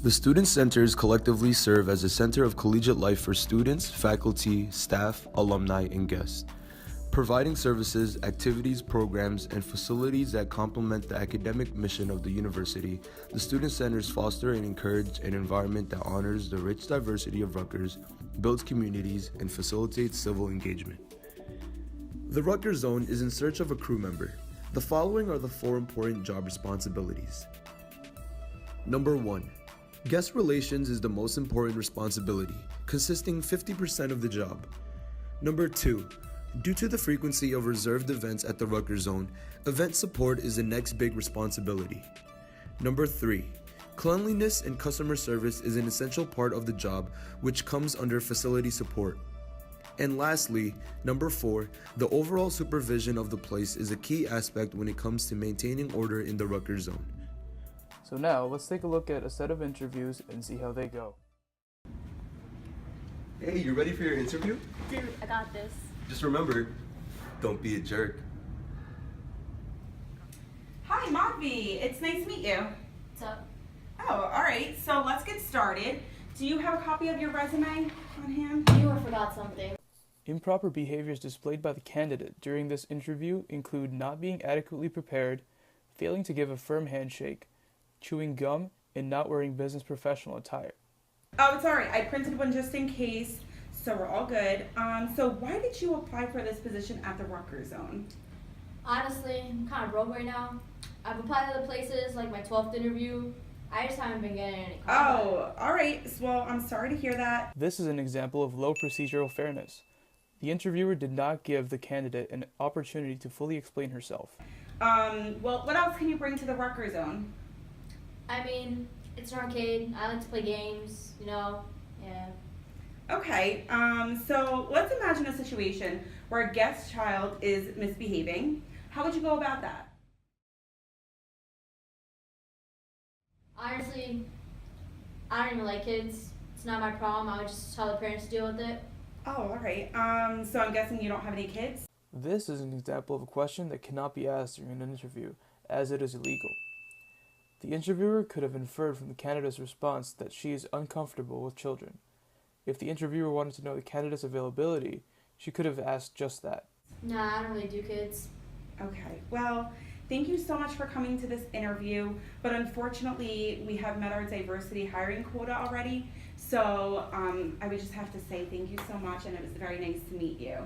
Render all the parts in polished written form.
The student centers collectively serve as a center of collegiate life for students, faculty, staff, alumni, and guests, providing services, activities, programs, and facilities that complement the academic mission of the university. The student centers foster and encourage an environment that honors the rich diversity of Rutgers, builds communities, and facilitates civil engagement. The Rutgers Zone is in search of a crew member. The following are the 4 important job responsibilities. Number 1. Guest relations is the most important responsibility, consisting 50% of the job. Number 2. Due to the frequency of reserved events at the Rutgers Zone, event support is the next big responsibility. Number 3. Cleanliness and customer service is an essential part of the job, which comes under facility support. And lastly, number 4, the overall supervision of the place is a key aspect when it comes to maintaining order in the Rutgers Zone. So now, let's take a look at a set of interviews and see how they go. Hey, you ready for your interview? Dude, I got this. Just remember, don't be a jerk. Hi, Madhavi. It's nice to meet you. What's up? Oh, all right. So let's get started. Do you have a copy of your resume on hand? You forgot something. Improper behaviors displayed by the candidate during this interview include not being adequately prepared, failing to give a firm handshake, chewing gum, and not wearing business professional attire. Oh, it's all right. I printed one just in case, so we're all good. So why did you apply for this position at the Rutgers Zone? Honestly, I'm kind of broke right now. I've applied to other places, like my 12th interview. I just haven't been getting any calls. Oh, all right. Well, I'm sorry to hear that. This is an example of low procedural fairness. The interviewer did not give the candidate an opportunity to fully explain herself. Well, what else can you bring to the Rutgers Zone? I mean, it's an arcade. I like to play games, yeah. Okay, so let's imagine a situation where a guest child is misbehaving. How would you go about that? Honestly, I don't even like kids. It's not my problem. I would just tell the parents to deal with it. Oh, all right. So I'm guessing you don't have any kids? This is an example of a question that cannot be asked during an interview, as it is illegal. The interviewer could have inferred from the candidate's response that she is uncomfortable with children. If the interviewer wanted to know the candidate's availability, she could have asked just that. Nah, I don't really do kids. Okay, well, thank you so much for coming to this interview, but unfortunately, we have met our diversity hiring quota already, so I would just have to say thank you so much, and it was very nice to meet you.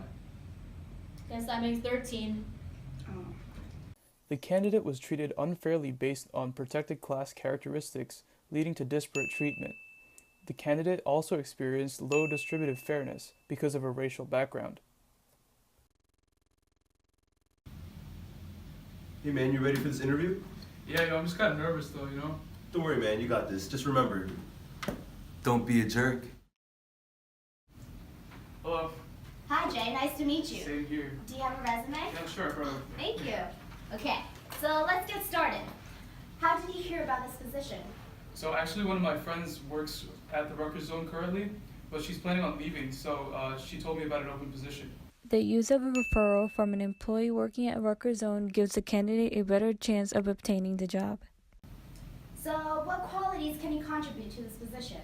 Guess that makes 13. Oh. The candidate was treated unfairly based on protected class characteristics, leading to disparate treatment. The candidate also experienced low distributive fairness because of her racial background. Hey man, you ready for this interview? Yeah, I'm just kind of nervous though, Don't worry man, you got this. Just remember, don't be a jerk. Hello. Hi Jay, nice to meet you. Same here. Do you have a resume? Yeah, sure, bro. Thank you. Okay, so let's get started. How did you hear about this position? So actually one of my friends works at the Rutgers Zone currently, but she's planning on leaving, so she told me about an open position. The use of a referral from an employee working at Rutgers Zone gives the candidate a better chance of obtaining the job. So what qualities can you contribute to this position?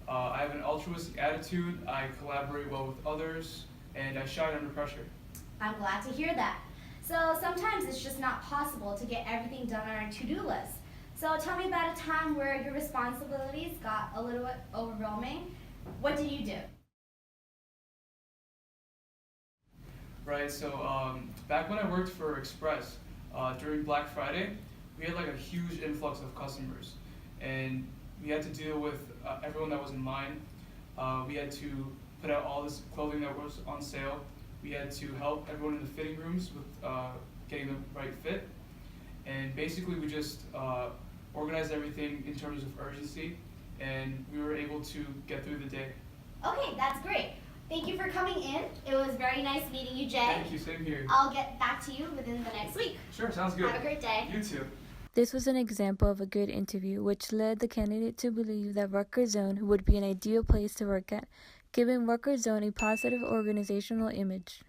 I have an altruistic attitude, I collaborate well with others, and I shine under pressure. I'm glad to hear that. So sometimes it's just not possible to get everything done on our to-do list. So tell me about a time where your responsibilities got a little bit overwhelming. What did you do? Right, so back when I worked for Express, during Black Friday, we had like a huge influx of customers, and we had to deal with everyone that was in line. We had to put out all this clothing that was on sale. We had to help everyone in the fitting rooms with getting the right fit. And basically we just organized everything in terms of urgency, and we were able to get through the day. Okay, that's great. Thank you for coming in. It was very nice meeting you, Jay. Thank you, same here. I'll get back to you within the next week. Sure, sounds good. Have a great day. You too. This was an example of a good interview, which led the candidate to believe that Rutgers Zone would be an ideal place to work at, giving Rutgers Zone a positive organizational image.